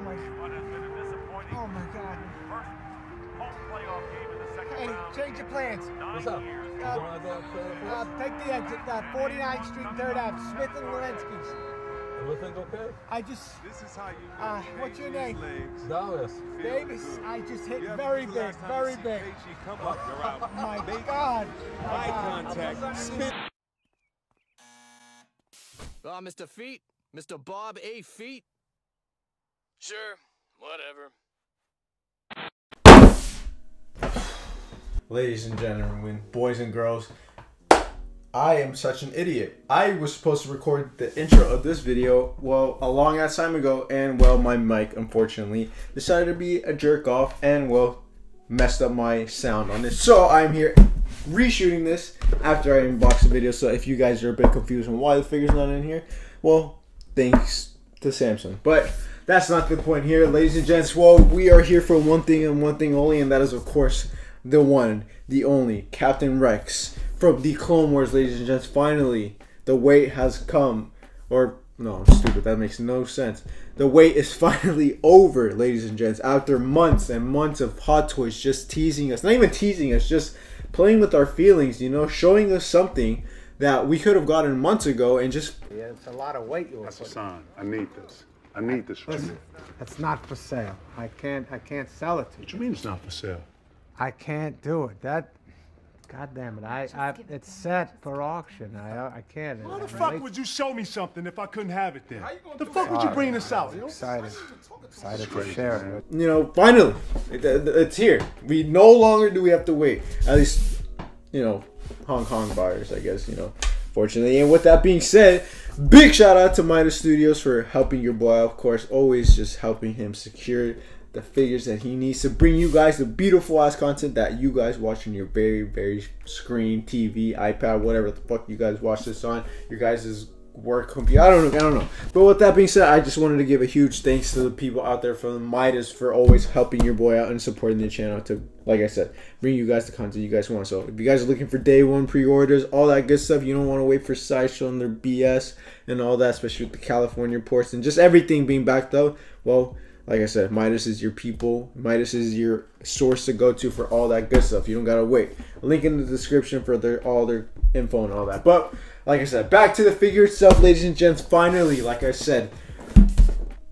Oh my. What has been a disappointing Oh my God. first home playoff game in the second Hey, round. change your plans. What's up? You wanna go up to Take the exit, 49th Street, 3rd Ave, Smith and Walensky's. everything okay? I just. This is how you What's your name? Dallas. Davis. I just hit very big, very big. Come up, you're out. Oh my God. Eye contact. Spin. Mr. Feet? Mr. Bob A. Feet? Sure, whatever. Ladies and gentlemen, boys and girls, I am such an idiot. I was supposed to record the intro of this video, well, a long ass time ago, and well, my mic, unfortunately, decided to be a jerk off and, well, messed up my sound on this. So I'm here reshooting this after I unboxed the video. So if you guys are a bit confused on why the figure's not in here, well, thanks to Samsung. But that's not the point here, ladies and gents. Well, we are here for one thing and one thing only, and that is, of course, the one, the only, Captain Rex from the Clone Wars, ladies and gents. Finally, the wait has come. Or, no, I'm stupid. That makes no sense. The wait is finally over, ladies and gents. After months and months of Hot Toys just teasing us. Not even teasing us, just playing with our feelings, you know, showing us something that we could have gotten months ago and just... Yeah, it's a lot of weight you were That's a putting. sign. I need this. I need this from you. That's not for sale. I can't sell it to What you. you mean it's not for sale? I can't do it. God damn it. It's set for auction. I can't. Why the fuck would you show me something if I couldn't have it there? The fuck would you bring this out? Excited to share it. You know, finally, it's here. We no longer do we have to wait. At least, you know, Hong Kong buyers, I guess, you know, fortunately. And with that being said, big shout out to Midas Studios for helping your boy, of course, always just helping him secure the figures that he needs to bring you guys the beautiful ass content that you guys watch on your very screen, TV, iPad, whatever the fuck you guys watch this on, your guys' work computer. I don't know. But with that being said, I just wanted to give a huge thanks to the people out there from Midas for always helping your boy out and supporting the channel to, like I said, bring you guys the content you guys want. So if you guys are looking for day one pre-orders, all that good stuff, you don't want to wait for Sideshow and their BS and all that, especially with the California ports and just everything being backed up, well, like I said, Midas is your people. Midas is your source to go to for all that good stuff. You don't gotta wait. Link in the description for all their info and all that. But like I said, back to the figure itself, ladies and gents. Finally, like I said,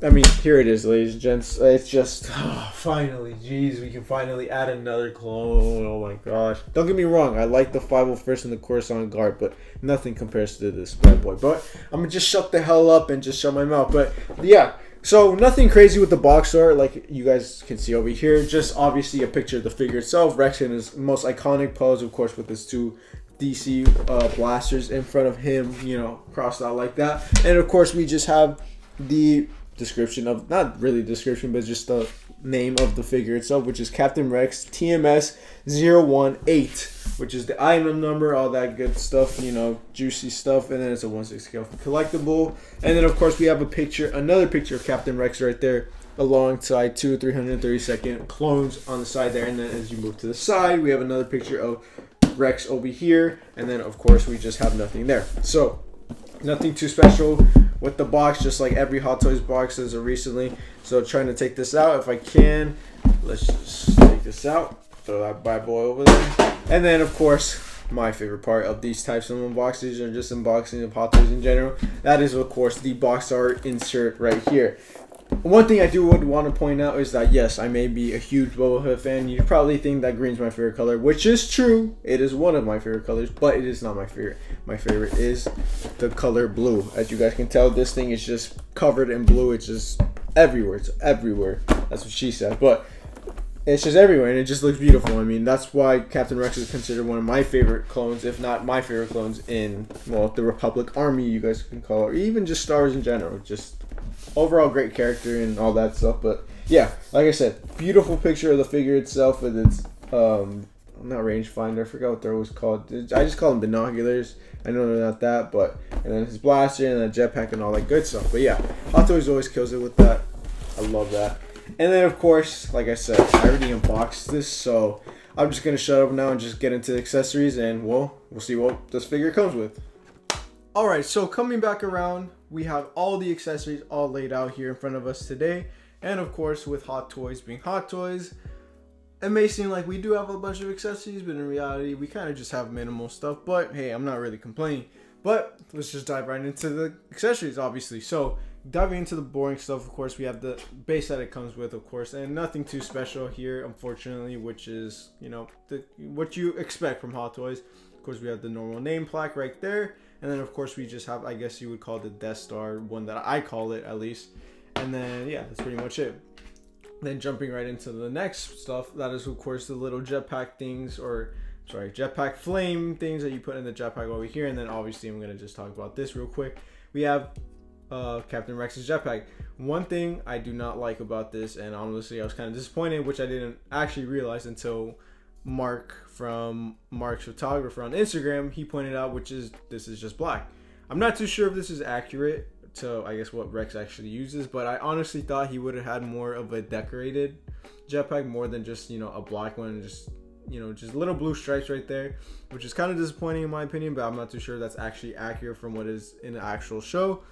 I mean, here it is, ladies and gents. It's just finally, jeez, we can finally add another clone. Oh my gosh! Don't get me wrong, I like the 501st and the Coruscant Guard, but nothing compares to this bad boy. But I'm gonna just shut the hell up and just shut my mouth. But yeah. So nothing crazy with the box art, like you guys can see over here. Just obviously a picture of the figure itself. Rex in his most iconic pose, of course, with his two DC blasters in front of him, you know, crossed out like that. And of course, we just have the description of, not really description, but just the name of the figure itself, which is Captain Rex TMS 018, which is the item number, all that good stuff, you know, juicy stuff. And then it's a 1/6 scale collectible. And then of course we have a picture, another picture of Captain Rex right there, alongside two 332nd clones on the side there. And then as you move to the side, we have another picture of Rex over here. And then of course we just have nothing there. So nothing too special with the box, just like every Hot Toys box as of recently. So trying to take this out if I can. Let's just take this out, throw that bad boy over there. And then of course, my favorite part of these types of unboxings, or just unboxing of Hot Toys in general, that is of course the box art insert right here. One thing I would want to point out is that yes, I may be a huge Boba Fett fan. You probably think that green's my favorite color, which is true. It is one of my favorite colors, but it is not my favorite. My favorite is the color blue. As you guys can tell, this thing is just covered in blue. It's just everywhere. It's everywhere. That's what she said. But it's just everywhere, and it just looks beautiful. I mean, that's why Captain Rex is considered one of my favorite clones, if not my favorite clones in, well, the Republic Army, you guys can call it, or even just Star Wars in general. Just overall great character and all that stuff. But yeah, like I said, beautiful picture of the figure itself with its not rangefinder, I forgot what they're always called. I just call them binoculars. I know they're not that, but and then his blaster and the jetpack and all that good stuff. But yeah, Hot Toys always kills it with that. I love that. And then of course, like I said, I already unboxed this, so I'm just gonna shut up now and just get into the accessories, and we'll see what this figure comes with. Alright, so coming back around, we have all the accessories all laid out here in front of us today. And of course, with Hot Toys being Hot Toys, it may seem like we do have a bunch of accessories, but in reality, we kind of just have minimal stuff. But hey, I'm not really complaining. But let's just dive right into the accessories, obviously. So diving into the boring stuff, of course, we have the base that it comes with, of course, and nothing too special here, unfortunately, which is, you know, what you expect from Hot Toys. Of course, we have the normal name plaque right there. And then, of course, we just have, I guess you would call it the Death Star, one that I call it, at least. And then, yeah, that's pretty much it. Then jumping right into the next stuff, that is, of course, the little jetpack things, or, sorry, jetpack flame things that you put in the jetpack over here. And then, obviously, I'm going to just talk about this real quick. We have Captain Rex's jetpack. One thing I do not like about this, and honestly, I was kind of disappointed, which I didn't actually realize until Mark from Mark's Photographer on Instagram, he pointed out, which is this is just black. I'm not too sure if this is accurate to, I guess, what Rex actually uses, but I honestly thought he would have had more of a decorated jetpack, more than just, you know, a black one, and just, you know, just little blue stripes right there, which is kind of disappointing in my opinion, but I'm not too sure that's actually accurate from what is in the actual show.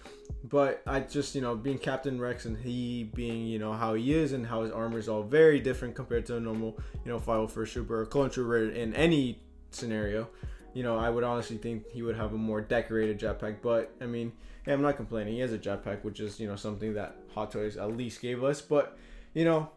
But I just, you know, being Captain Rex and he being, you know, how he is and how his armor is all very different compared to a normal, you know, 501st Trooper or Clone Trooper in any scenario, you know, I would honestly think he would have a more decorated jetpack. But I mean, yeah, I'm not complaining. He has a jetpack, which is, you know, something that Hot Toys at least gave us. But, you know,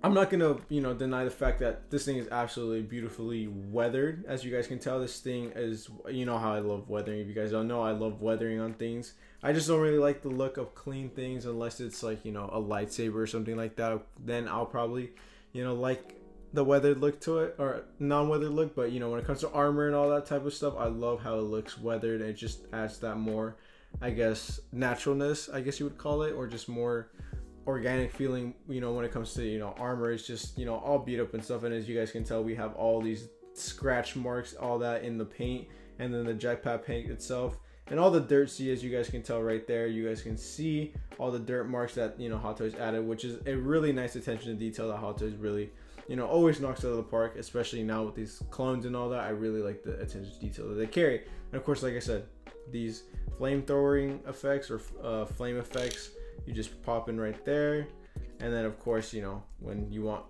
I'm not gonna, you know, deny the fact that this thing is absolutely beautifully weathered. As you guys can tell, this thing is, you know how I love weathering. If you guys don't know, I love weathering on things. I just don't really like the look of clean things unless it's like, you know, a lightsaber or something like that. Then I'll probably, you know, like the weathered look to it, or non-weathered look. But, you know, when it comes to armor and all that type of stuff, I love how it looks weathered. It just adds that more, I guess, naturalness, I guess you would call it, or just more organic feeling, you know, when it comes to, you know, armor. It's just, you know, all beat up and stuff. And as you guys can tell, we have all these scratch marks, all that in the paint, and then the jetpack paint itself, and all the dirt. See, as you guys can tell right there, you guys can see all the dirt marks that, you know, Hot Toys added, which is a really nice attention to detail that Hot Toys really, you know, always knocks out of the park, especially now with these clones and all that. I really like the attention to detail that they carry. And of course, like I said, these flamethrowing effects, or flame effects, you just pop in right there. And then of course, you know, when you want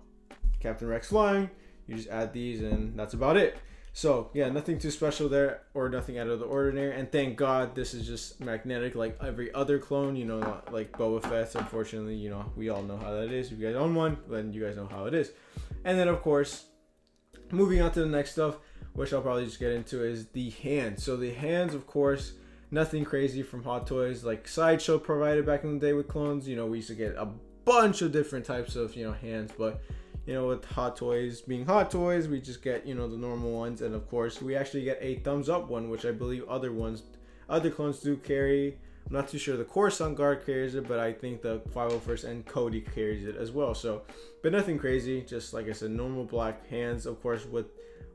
Captain Rex flying, you just add these, and that's about it. So yeah, nothing too special there, or nothing out of the ordinary. And thank God this is just magnetic like every other clone, you know, not like Boba Fett's. Unfortunately, you know, we all know how that is. If you guys own one, then you guys know how it is. And then of course, moving on to the next stuff, which I'll probably just get into, is the hands. So the hands, of course, nothing crazy from Hot Toys. Like Sideshow provided back in the day with clones, you know, we used to get a bunch of different types of, you know, hands. But, you know, with Hot Toys being Hot Toys, we just get, you know, the normal ones. And of course, we actually get a thumbs up one, which I believe other clones do carry. I'm not too sure the Coruscant Guard carries it, but I think the 501st and Cody carries it as well. So, but nothing crazy, just like I said, normal black hands, of course, with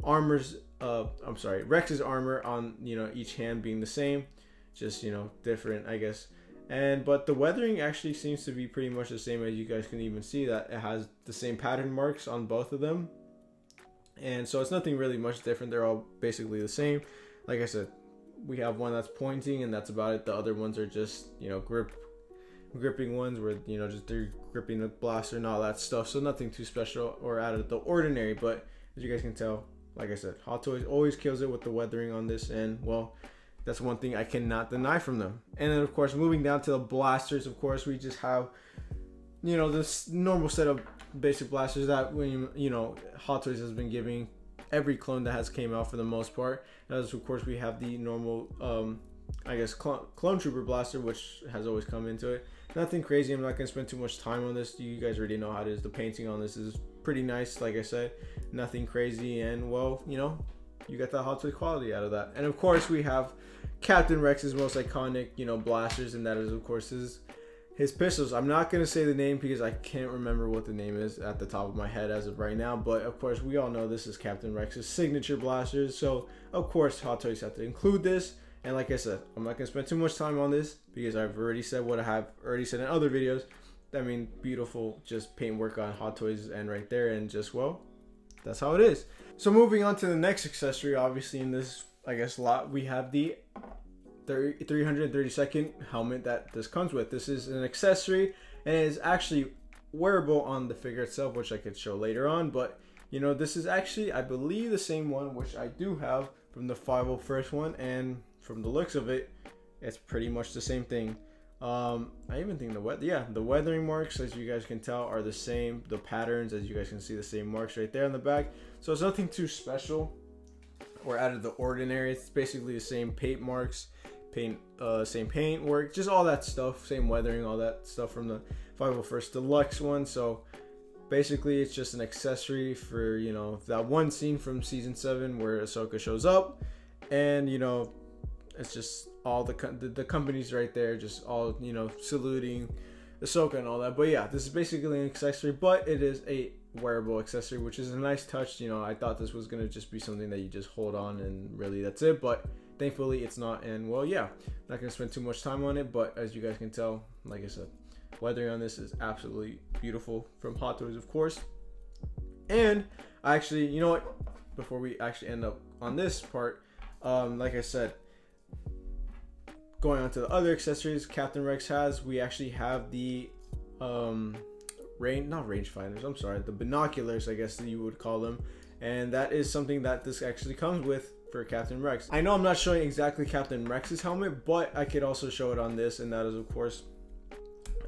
armors, Rex's armor on, you know, each hand being the same, just, you know, different, I guess. And but the weathering actually seems to be pretty much the same. As you guys can even see that it has the same pattern marks on both of them, and so it's nothing really much different. They're all basically the same. Like I said, we have one that's pointing, and that's about it. The other ones are just, you know, gripping ones where, you know, just they're gripping the blaster and all that stuff. So nothing too special or out of the ordinary. But as you guys can tell, like I said, Hot Toys always kills it with the weathering on this, and well, that's one thing I cannot deny from them. And then of course, moving down to the blasters, of course, we just have, you know, this normal set of basic blasters that, when you know, Hot Toys has been giving every clone that has came out for the most part. As of course, we have the normal I guess Clone Trooper blaster, which has always come into it. Nothing crazy. I'm not gonna spend too much time on this. You guys already know how it is. The painting on this is pretty nice, like I said. Nothing crazy, and well, you know, you get that Hot Toys quality out of that. And of course, we have Captain Rex's most iconic, you know, blasters, and that is of course his pistols. I'm not gonna say the name because I can't remember what the name is at the top of my head as of right now, but of course we all know this is Captain Rex's signature blasters, so of course Hot Toys have to include this. And like I said, I'm not gonna spend too much time on this because I've already said what I have already said in other videos. I mean, beautiful just paint work on Hot Toys and right there, and just, well, that's how it is. So moving on to the next accessory, obviously in this, I guess, lot, we have the 332nd helmet that this comes with. This is an accessory and it is actually wearable on the figure itself, which I could show later on. But you know, this is actually, I believe, the same one, which I do have from the 501st one, and from the looks of it, it's pretty much the same thing. I even think the weathering marks, as you guys can tell, are the same. The patterns, as you guys can see, the same marks right there on the back. So it's nothing too special or out of the ordinary. It's basically the same paint marks, same paint work, just all that stuff, same weathering, all that stuff from the 501st Deluxe one. So basically it's just an accessory for, you know, that one scene from season 7 where Ahsoka shows up, and you know, it's just all the companies right there, just all, you know, saluting Ahsoka and all that. But yeah, this is basically an accessory, but it is a wearable accessory, which is a nice touch. You know, I thought this was gonna just be something that you just hold on and really that's it, but thankfully it's not. And well, yeah, not gonna spend too much time on it, but as you guys can tell, like I said, weathering on this is absolutely beautiful from Hot Toys, of course. And actually, you know what, before we actually end up on this part, like I said, going on to the other accessories Captain Rex has, we actually have the rangefinders, I'm sorry, the binoculars, I guess that you would call them. And that is something that this actually comes with for Captain Rex. I know I'm not showing exactly Captain Rex's helmet, but I could also show it on this, and that is, of course,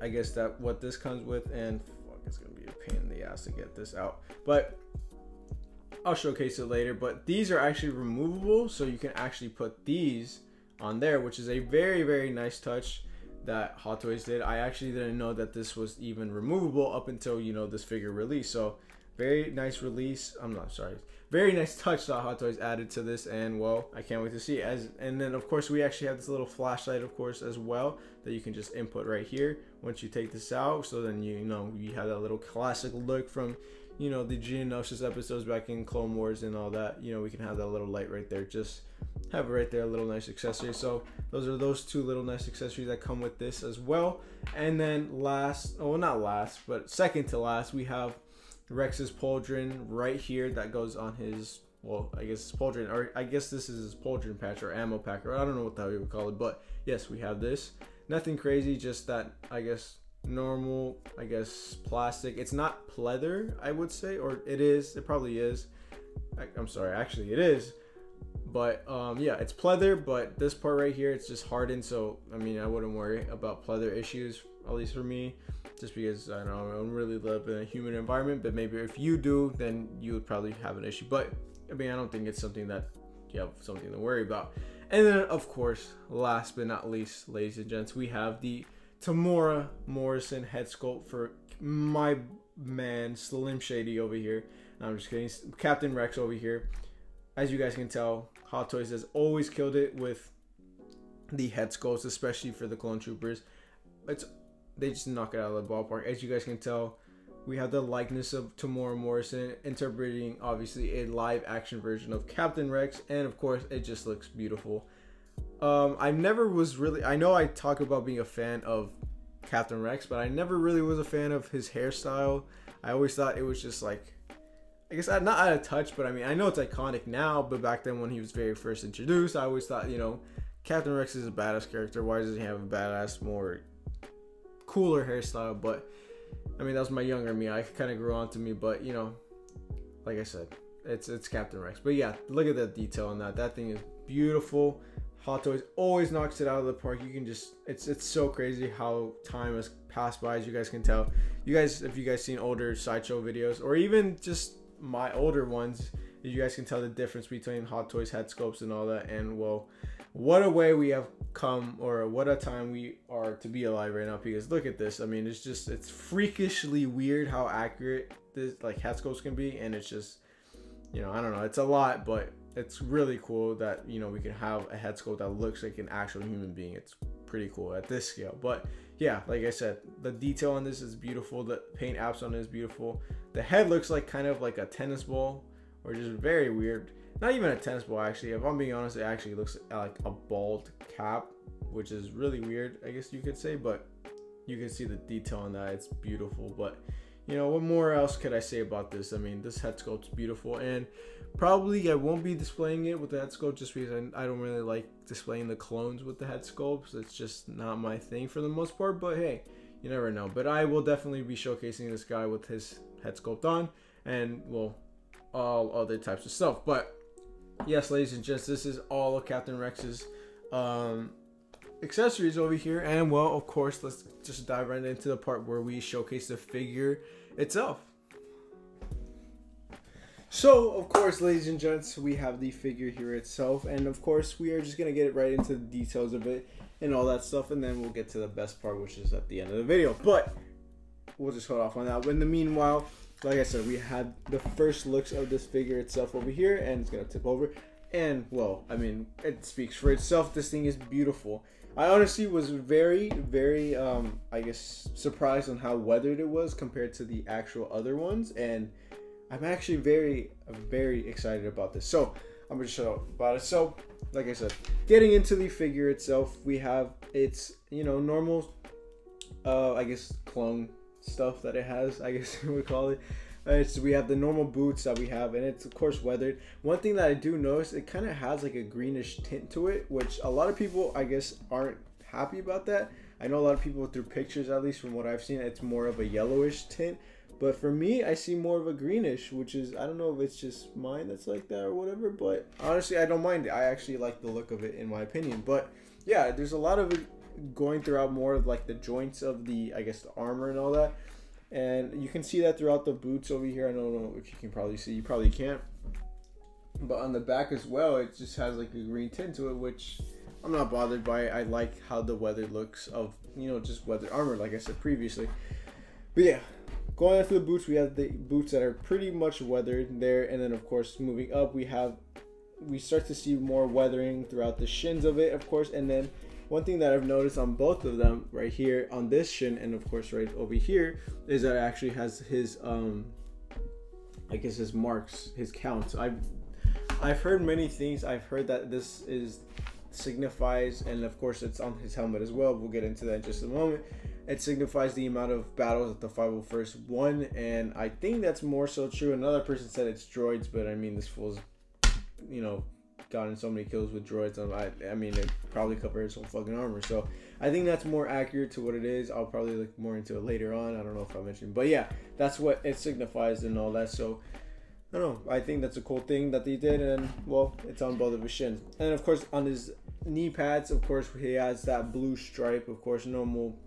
I guess that what this comes with. And fuck, it's gonna be a pain in the ass to get this out, but I'll showcase it later. But these are actually removable, so you can actually put these on there, which is a very, very nice touch that Hot Toys did. I actually didn't know that this was even removable up until, you know, this figure release. So very nice release. Very nice touch that Hot Toys added to this, and well, I can't wait to see it. And then of course we actually have this little flashlight, of course, as well, that you can just input right here once you take this out. So then you know you have that little classic look from, you know, the Geonosis episodes back in Clone Wars and all that. You know, we can have that little light right there, just have it right there, a little nice accessory. So those are those two little nice accessories that come with this as well. And then not last, but second to last, we have Rex's Pauldron right here that goes on his, well, I guess it's Pauldron, or I guess this is his Pauldron patch or ammo pack, or I don't know what the hell you would call it. But yes, we have this. Nothing crazy, just that, I guess, normal, I guess, plastic. It's not pleather, I would say, or it is, it probably is. I'm sorry, actually it is. But yeah, it's pleather, but this part right here, it's just hardened. So I mean, I wouldn't worry about pleather issues, at least for me, just because I don't really live in a humid environment. But maybe if you do, then you would probably have an issue. But I mean, I don't think it's something that you have something to worry about. And then of course, last but not least, ladies and gents, we have the Tamora Morrison head sculpt for my man Slim Shady over here. No, I'm just kidding, Captain Rex over here. As you guys can tell, Hot Toys has always killed it with the head sculpts, especially for the clone troopers. They just knock it out of the ballpark. As you guys can tell, we have the likeness of Tamora Morrison, interpreting obviously a live action version of Captain Rex, and of course it just looks beautiful. I never was really, I know I talk about being a fan of Captain Rex, but I never really was a fan of his hairstyle. I always thought it was just like, I guess not out of touch, but I mean, I know it's iconic now, but back then when he was very first introduced, I always thought, you know, Captain Rex is a badass character. Why doesn't he have a badass, more cooler hairstyle? But I mean, that was my younger me. I kind of grew on to me, but you know, like I said, it's Captain Rex. But yeah, look at that detail on that. That thing is beautiful. Hot Toys always knocks it out of the park. You can just, it's so crazy how time has passed by, as you guys can tell. You guys, if you guys seen older Sideshow videos, or even just my older ones, you guys can tell the difference between Hot Toys head sculpts and all that. And well, what a way we have come, or what a time we are to be alive right now, because look at this. I mean, it's just, it's freakishly weird how accurate this like head sculpts can be. And it's just, you know, I don't know, it's a lot, but it's really cool that, you know, we can have a head sculpt that looks like an actual human being. It's pretty cool at this scale. But yeah, like I said, the detail on this is beautiful. The paint apps on it is beautiful. The head looks like kind of like a tennis ball, or just very weird. Not even a tennis ball, actually. If I'm being honest, it actually looks like a bald cap, which is really weird, I guess you could say. But you can see the detail on that. It's beautiful. But you know, what more else could I say about this? I mean, this head sculpt's beautiful, and probably I won't be displaying it with the head sculpt just because I don't really like displaying the clones with the head sculpts. It's just not my thing for the most part, but hey, you never know. But I will definitely be showcasing this guy with his head sculpt on, and well, all other types of stuff. But yes, ladies and gents, this is all of Captain Rex's accessories over here, and well, of course, let's just dive right into the part where we showcase the figure itself. So, of course, ladies and gents, we have the figure here itself, and of course, we are just gonna get right into the details of it and all that stuff, and then we'll get to the best part, which is at the end of the video. But we'll just hold off on that. But in the meanwhile, like I said, we had the first looks of this figure itself over here, and it's gonna tip over. And well, I mean, it speaks for itself. This thing is beautiful. I honestly was very, very, I guess, surprised on how weathered it was compared to the actual other ones, and I'm actually very, very excited about this. So I'm gonna shut up about it. So, like I said, getting into the figure itself, we have its, you know, normal, I guess, clone stuff that it has, I guess you would call it. We have the normal boots that we have, and it's of course weathered. One thing that I do notice, it kind of has like a greenish tint to it, which a lot of people, I guess, aren't happy about that. I know a lot of people through pictures, at least from what I've seen, it's more of a yellowish tint. But for me, I see more of a greenish, which is, I don't know if it's just mine that's like that or whatever, but honestly, I don't mind it. I actually like the look of it, in my opinion. But yeah, there's a lot of it going throughout more of like the joints of the, I guess, the armor and all that. And you can see that throughout the boots over here. I don't know if you can probably see, you probably can't. But on the back as well, it just has like a green tint to it, which I'm not bothered by. I like how the weather looks of, you know, just weathered armor, like I said previously. But yeah, going after the boots, we have the boots that are pretty much weathered there. And then of course, moving up, we start to see more weathering throughout the shins of it, of course. And then one thing that I've noticed on both of them, right here on this shin and of course right over here, is that it actually has his I guess his marks, his counts. I've heard many things. I've heard that this signifies, and of course it's on his helmet as well, we'll get into that in just a moment, it signifies the amount of battles that the 501st won, and I think that's more so true. Another person said it's droids, but I mean, this fool's, you know, gotten so many kills with droids. I mean, it probably covered his whole fucking armor. So I think that's more accurate to what it is. I'll probably look more into it later on. I don't know if I mentioned, but yeah, that's what it signifies and all that. So I don't know. I think that's a cool thing that they did, and well, it's on both of his shins. And of course, on his knee pads, of course, he has that blue stripe. Of course, normal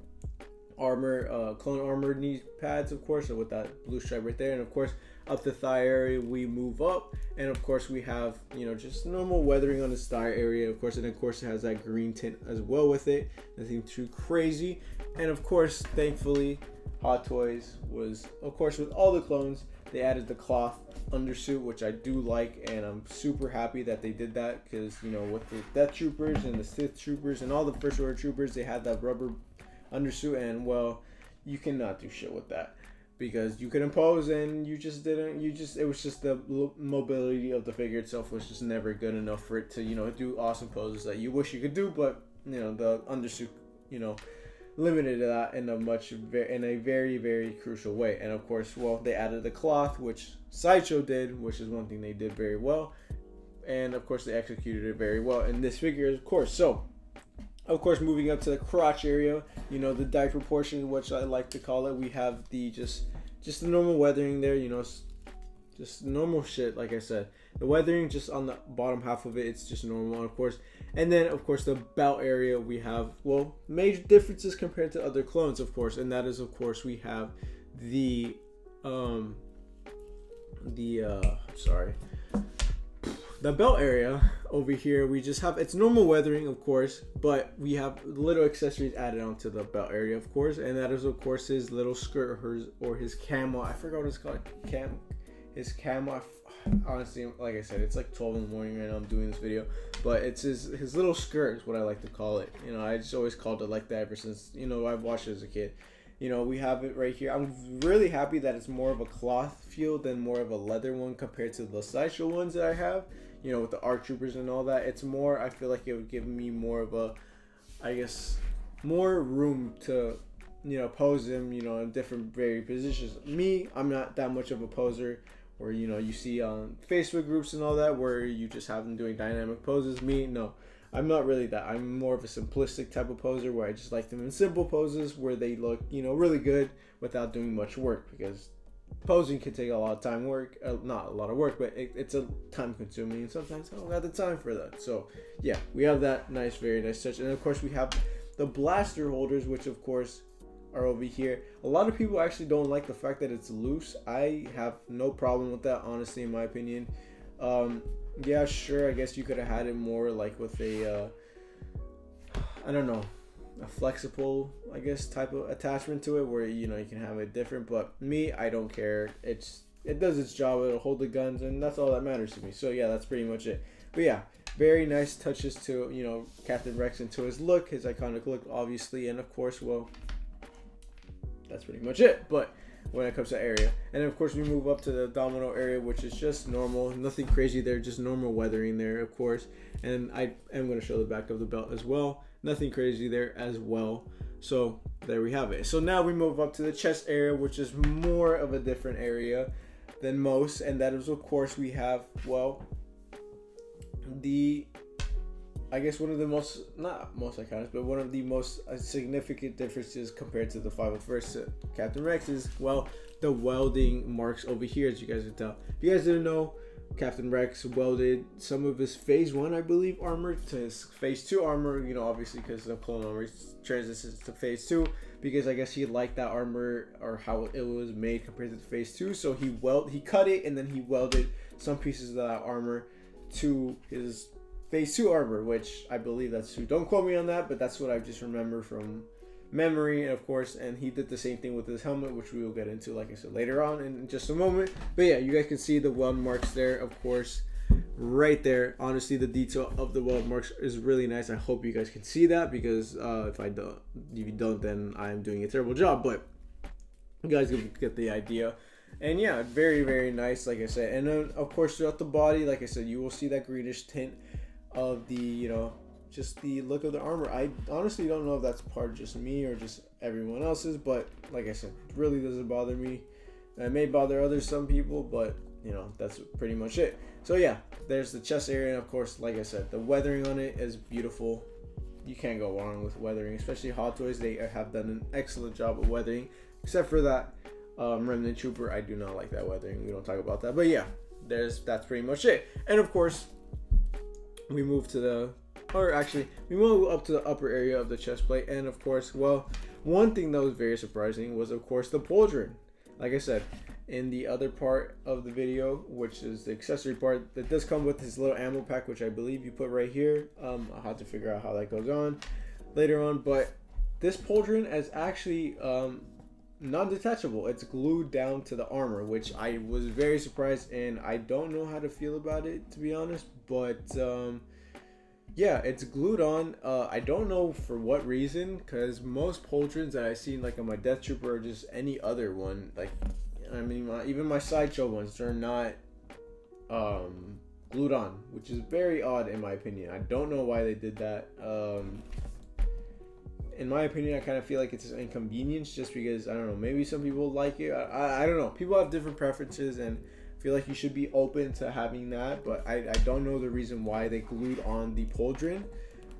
armor, clone armor knee pads, of course, so with that blue stripe right there. And of course, up the thigh area we move up, and of course we have, you know, just normal weathering on his thigh area, of course, and of course it has that green tint as well with it, nothing too crazy. And of course, thankfully, Hot Toys was, of course, with all the clones, they added the cloth undersuit, which I do like, and I'm super happy that they did that, because, you know, with the Death Troopers and the Sith Troopers and all the First Order Troopers, they had that rubber undersuit, and well, you cannot do shit with that, because you could impose and you just didn't, it was just the mobility of the figure itself was just never good enough for it to, you know, do awesome poses that you wish you could do. But, you know, the undersuit, you know, limited that in a very, very crucial way. And of course, well, they added the cloth, which Sideshow did, which is one thing they did very well. And of course, they executed it very well in this figure, of course. So, of course, moving up to the crotch area, you know, the diaper portion, which I like to call it, we have the just the normal weathering there, you know, just normal shit. Like I said, the weathering just on the bottom half of it, it's just normal, of course. And then, of course, the belt area, we have, well, major differences compared to other clones, of course, and that is, of course, we have the belt area over here. We just have, it's normal weathering, of course, but we have little accessories added onto the belt area, of course, and that is, of course, his little skirt or his camo. I forgot what it's called. His camo. Honestly, like I said, it's like 12 in the morning right now. I'm doing this video, but it's his little skirt is what I like to call it. You know, I just always called it like that ever since, you know, I've watched it as a kid. You know, we have it right here. I'm really happy that it's more of a cloth feel than more of a leather one compared to the Sideshow ones that I have. You know, with the ARC Troopers and all that. It's more, I feel like it would give me more of a, I guess, more room to you know, pose them, you know, in different varied positions. Me, I'm not that much of a poser, where, you know, you see on Facebook groups and all that where you just have them doing dynamic poses. Me, no, I'm not really that. I'm more of a simplistic type of poser where I just like them in simple poses where they look, you know, really good without doing much work, because posing can take a lot of time work, not a lot of work, but it's a time consuming, and sometimes I don't have the time for that. So yeah, we have that nice, very nice touch. And of course we have the blaster holders, which of course are over here. A lot of people actually don't like the fact that it's loose. I have no problem with that, honestly, in my opinion. Yeah, sure, I guess you could have had it more like with a I don't know, a flexible, I guess, type of attachment to it, where, you know, you can have it different. But me, I don't care. It does its job. It'll hold the guns, and that's all that matters to me. So yeah, that's pretty much it. But yeah, very nice touches to, you know, Captain Rex and to his look, his iconic look, obviously. And of course, well, that's pretty much it. But when it comes to area, and of course we move up to the abdominal area, which is just normal, nothing crazy there, just normal weathering there, of course. And I am going to show the back of the belt as well, nothing crazy there as well. So there we have it. So now we move up to the chest area, which is more of a different area than most, and that is, of course, we have, well, the, I guess one of the most, not most iconic, but one of the most significant differences compared to the 501st Captain Rex is, well, the welding marks over here, as you guys can tell. If you guys didn't know, Captain Rex welded some of his phase 1, I believe, armor to his phase 2 armor, you know, obviously because the clone armor transitions to phase 2, because I guess he liked that armor or how it was made compared to the phase 2. So he cut it, and then he welded some pieces of that armor to his phase 2 armor, which I believe that's true. Don't quote me on that, but that's what I just remember from memory, of course. And he did the same thing with his helmet, which we will get into, like I said, later on in just a moment. But yeah, you guys can see the weld marks there, of course, right there. Honestly, the detail of the weld marks is really nice. I hope you guys can see that, because if you don't, then I'm doing a terrible job. But you guys can get the idea. And yeah, very, very nice, like I said. And then, of course, throughout the body, like I said, you will see that greenish tint of the, you know, just the look of the armor. I honestly don't know if that's part of just me or just everyone else's, but like I said, it really doesn't bother me. It may bother others, some people, but you know, that's pretty much it. So yeah, there's the chest area, and of course, like I said, the weathering on it is beautiful. You can't go wrong with weathering, especially Hot Toys. They have done an excellent job of weathering, except for that Remnant Trooper. I do not like that weathering. We don't talk about that, but yeah, that's pretty much it. And of course, we move to the, or actually, we move up to the upper area of the chest plate, and of course, well, one thing that was very surprising was, of course, the Pauldron. Like I said, in the other part of the video, which is the accessory part, that does come with this little ammo pack, which I believe you put right here. I'll have to figure out how that goes on later on, but this Pauldron is actually non-detachable. It's glued down to the armor, which I was very surprised, and I don't know how to feel about it, to be honest, but yeah, it's glued on. I don't know for what reason, because most Pauldrons that I've seen, like on my Death Trooper or just any other one, like, I mean, even my Sideshow ones, they're not glued on, which is very odd in my opinion. I don't know why they did that. In my opinion, I kind of feel like it's an inconvenience, just because, I don't know, maybe some people like it. I don't know. People have different preferences, and I feel like you should be open to having that, but I don't know the reason why they glued on the Pauldron.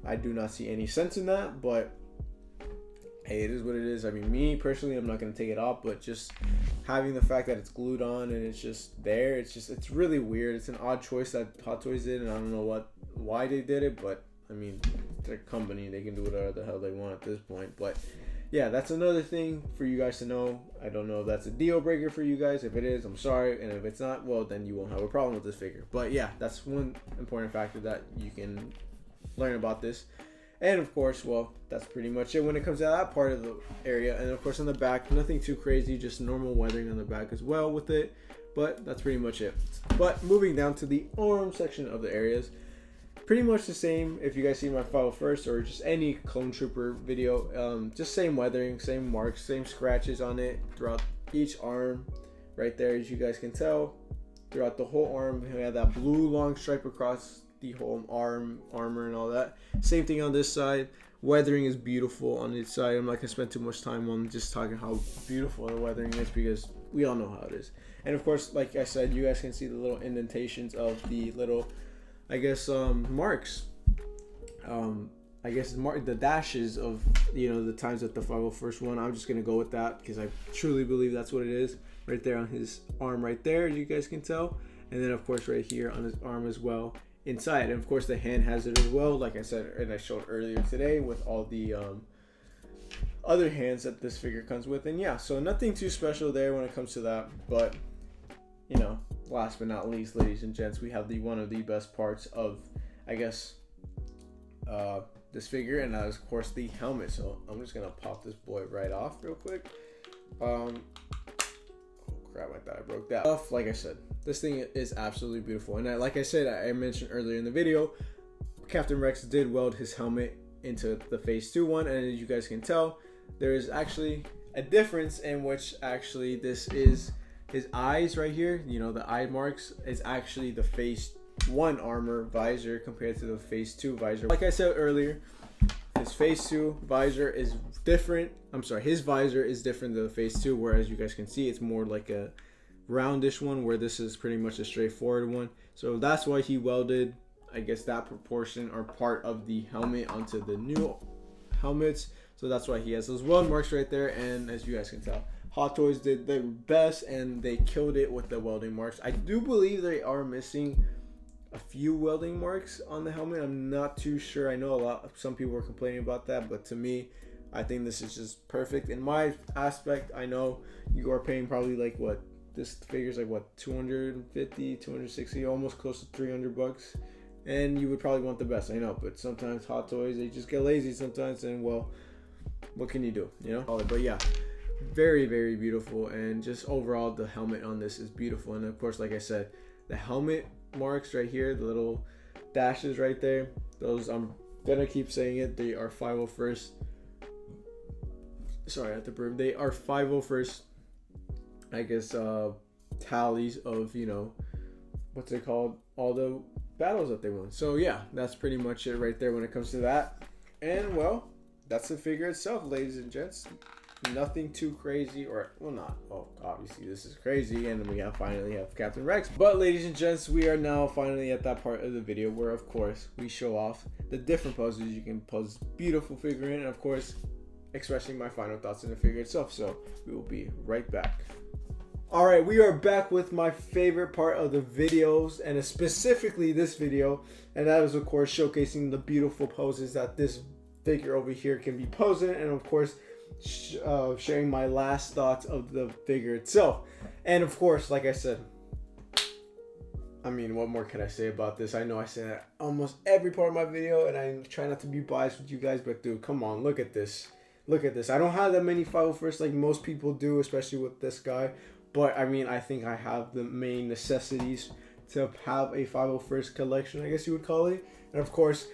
I do not see any sense in that, but hey, it is what it is. I mean, me personally, I'm not going to take it off, but just having the fact that it's glued on and it's just there, it's really weird. It's an odd choice that Hot Toys did, and I don't know why they did it, but I mean, their company, they can do whatever the hell they want at this point. But yeah, that's another thing for you guys to know. I don't know if that's a deal breaker for you guys. If it is, I'm sorry, and if it's not, well, then you won't have a problem with this figure. But yeah, that's one important factor that you can learn about this. And of course, well, that's pretty much it when it comes to that part of the area. And of course, on the back, nothing too crazy, just normal weathering on the back as well with it. But that's pretty much it. But moving down to the arm section of the areas, pretty much the same. If you guys see my file first, or just any Clone Trooper video, just same weathering, same marks, same scratches on it throughout each arm right there, as you guys can tell. Throughout the whole arm, we have that blue long stripe across the whole armor and all that. Same thing on this side Weathering is beautiful on its side. I'm not gonna spend too much time on just talking how beautiful the weathering is because we all know how it is. And of course, like I said, you guys can see the little indentations of the little, I guess, marks. I guess the dashes of, you know, the times that the 501st one. I'm just gonna go with that because I truly believe that's what it is. Right there on his arm, right there, as you guys can tell, and then of course right here on his arm as well, inside. And of course the hand has it as well, like I said, and I showed earlier today with all the other hands that this figure comes with. And yeah, so nothing too special there when it comes to that. But you know, last but not least, ladies and gents, we have the one of the best parts of, I guess, this figure, and that is of course the helmet. So I'm just gonna pop this boy right off real quick. Oh crap, I thought I broke that off. Like I said, this thing is absolutely beautiful, and like I said, I mentioned earlier in the video, Captain Rex did weld his helmet into the Phase 2 one, and as you guys can tell, there is actually a difference in which actually this is his eyes right here. You know, the eye marks is actually the Phase 1 armor visor compared to the Phase 2 visor. Like I said earlier, his Phase 2 visor is different. I'm sorry, his visor is different than the Phase 2, whereas you guys can see it's more like a roundish one, where this is pretty much a straightforward one. So that's why he welded, I guess, that proportion or part of the helmet onto the new helmets. So that's why he has those weld marks right there. And as you guys can tell, Hot Toys did their best and they killed it with the welding marks. I do believe they are missing a few welding marks on the helmet. I'm not too sure. I know some people were complaining about that, but to me, I think this is just perfect. In my aspect, I know you are paying probably like what, this figure's like what, 250, 260, almost close to 300 bucks. And you would probably want the best, I know, but sometimes Hot Toys, they just get lazy sometimes, and well, what can you do, you know? But yeah, very, very beautiful. And just overall, the helmet on this is beautiful. And of course, like I said, the helmet marks right here, the little dashes right there, those, I'm gonna keep saying it, they are 501st. Sorry, at the brim, they are 501st, I guess, tallies of, you know, what's it called, all the battles that they won. So yeah, that's pretty much it right there when it comes to that. And well, that's the figure itself, ladies and gents. Nothing too crazy, or well, not, oh, obviously this is crazy, and then we finally have Captain Rex. But ladies and gents, we are now finally at that part of the video where of course we show off the different poses you can pose beautiful figure in, and of course expressing my final thoughts on the figure itself. So we will be right back. All right, we are back with my favorite part of the videos, and specifically this video, and that is of course showcasing the beautiful poses that this figure over here can be posing, and of course sharing my last thoughts of the figure itself. And of course, like I said, I mean, what more can I say about this? I know I say that almost every part of my video, and I try not to be biased with you guys, but dude, come on, look at this. Look at this. I don't have that many 501st like most people do, especially with this guy. But I mean, I think I have the main necessities to have a 501st collection, I guess you would call it. And of course,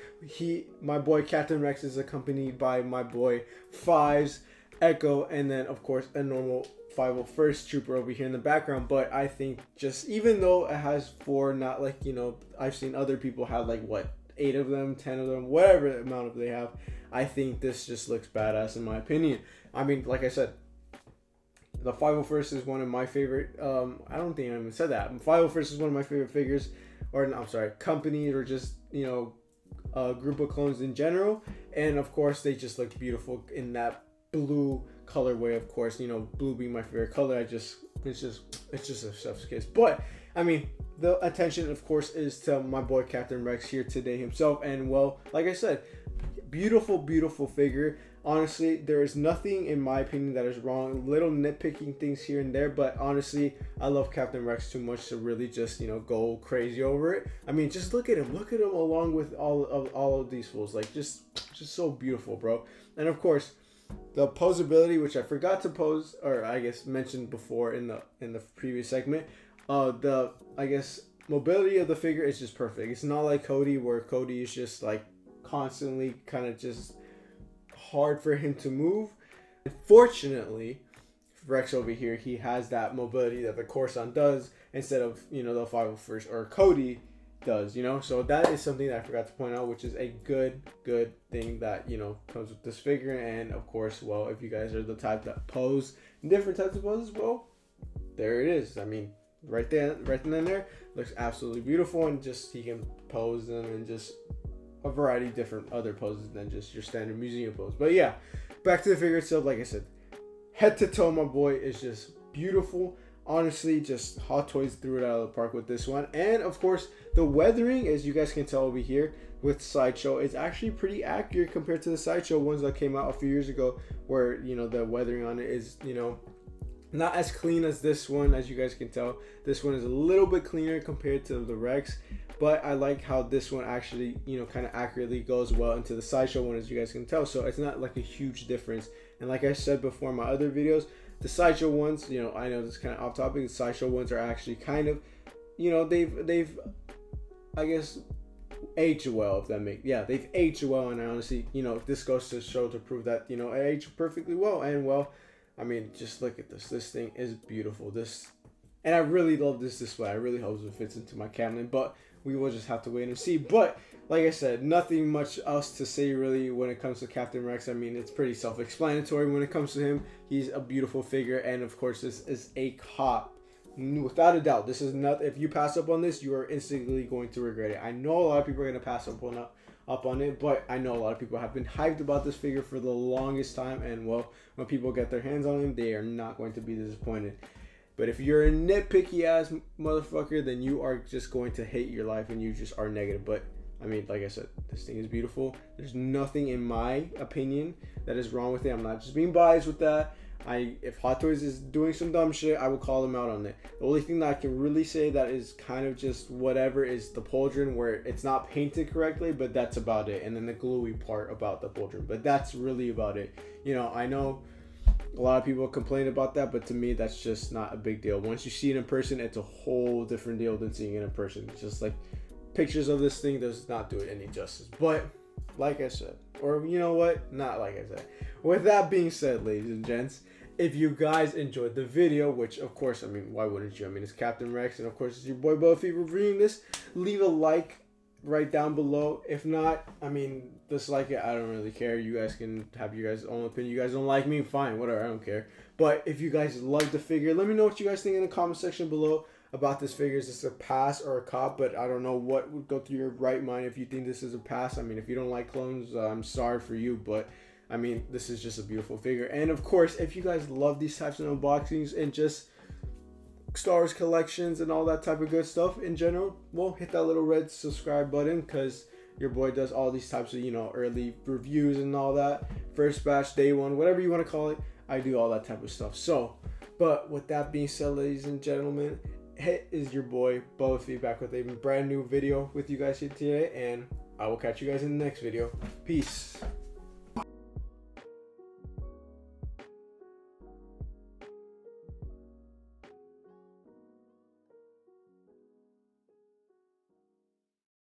my boy Captain Rex is accompanied by my boy Fives, Echo, and then of course a normal 501st trooper over here in the background. But I think just, even though it has 4, not like, you know, I've seen other people have like what, 8 of them, 10 of them, whatever amount of they have, I think this just looks badass in my opinion. I mean, like I said, the 501st is one of my favorite, I don't think I even said that. 501st is one of my favorite figures, or I'm sorry, companies, or just, you know, a group of clones in general. And of course, they just look beautiful in that blue colorway. Of course, you know, blue being my favorite color, it's just a chef's kiss. But I mean, the attention of course is to my boy Captain Rex here today himself. And well, like I said, beautiful figure. Honestly, there is nothing in my opinion that is wrong. Little nitpicking things here and there, but honestly, I love Captain Rex too much to really just, you know, go crazy over it. I mean, just look at him along with all of these fools. Like, just so beautiful, bro. And of course, the posability, which I forgot to pose, or I guess mentioned before in the previous segment, the, I guess, mobility of the figure is just perfect. It's not like Cody, where Cody is just like constantly kind of just hard for him to move. Unfortunately, Rex over here, he has that mobility that the Corson does, instead of, you know, the 501st or Cody. does, you know. So that is something that I forgot to point out, which is a good thing that, you know, comes with this figure. And of course, well, if you guys are the type that pose in different types of poses, well, there it is. I mean, right then and there, looks absolutely beautiful, and just he can pose them in just a variety of different other poses than just your standard museum pose. But yeah, back to the figure itself. Like I said, head to toe, my boy is just beautiful. Honestly, just Hot Toys threw it out of the park with this one. And of course, the weathering, as you guys can tell over here with Sideshow, is actually pretty accurate compared to the Sideshow ones that came out a few years ago, where, you know, the weathering on it is, you know, not as clean as this one. As you guys can tell, this one is a little bit cleaner compared to the Rex, but I like how this one actually, you know, kind of accurately goes well into the Sideshow one, as you guys can tell. So it's not like a huge difference. And like I said before in my other videos, the Sideshow ones, you know, I know this is kind of off topic, the Sideshow ones are actually kind of, you know, they've I guess aged well, if that makes, yeah, they've aged well. And I honestly, you know, this goes to show, to prove that, you know, it aged perfectly well. And well, I mean, just look at this. This thing is beautiful. And I really love this display. I really hope it fits into my cabinet, but we will just have to wait and see. But like I said, nothing much else to say really when it comes to Captain Rex. I mean, it's pretty self-explanatory when it comes to him. He's a beautiful figure, and of course, this is a cop. Without a doubt, this is not. If you pass up on this, you are instantly going to regret it. I know a lot of people are going to pass up on it, but I know a lot of people have been hyped about this figure for the longest time, and well, when people get their hands on him, they are not going to be disappointed. But if you're a nitpicky ass motherfucker, then you are just going to hate your life, and you just are negative. But I mean, like I said, this thing is beautiful. There's nothing, in my opinion, that is wrong with it. I'm not just being biased with that. If Hot Toys is doing some dumb shit, I will call them out on it. The only thing that I can really say that is kind of just whatever is the Pauldron, where it's not painted correctly, but that's about it. And then the gluey part about the Pauldron, but that's really about it. You know, I know a lot of people complain about that, but to me, that's just not a big deal. Once you see it in person, it's a whole different deal than seeing it in person. It's just like pictures of this thing does not do it any justice. But like I said, or you know what, not like I said. With that being said, ladies and gents, if you guys enjoyed the video, which of course, I mean, why wouldn't you? I mean, it's Captain Rex, and of course, it's your boy Buffy reviewing this. Leave a like right down below. If not, I mean, dislike it. I don't really care. You guys can have your guys' own opinion. You guys don't like me, fine, whatever. I don't care. But if you guys love the figure, let me know what you guys think in the comment section below about this figure. Is this a pass or a cop? But I don't know what would go through your right mind if you think this is a pass. I mean, if you don't like clones, I'm sorry for you, but I mean, this is just a beautiful figure. And of course, if you guys love these types of unboxings and just Star Wars collections and all that type of good stuff in general, well, hit that little red subscribe button, because your boy does all these types of, you know, early reviews and all that. First batch, day one, whatever you want to call it, I do all that type of stuff. So, but with that being said, ladies and gentlemen, it is your boy Buffy back with a brand new video with you guys here today, and I will catch you guys in the next video. Peace.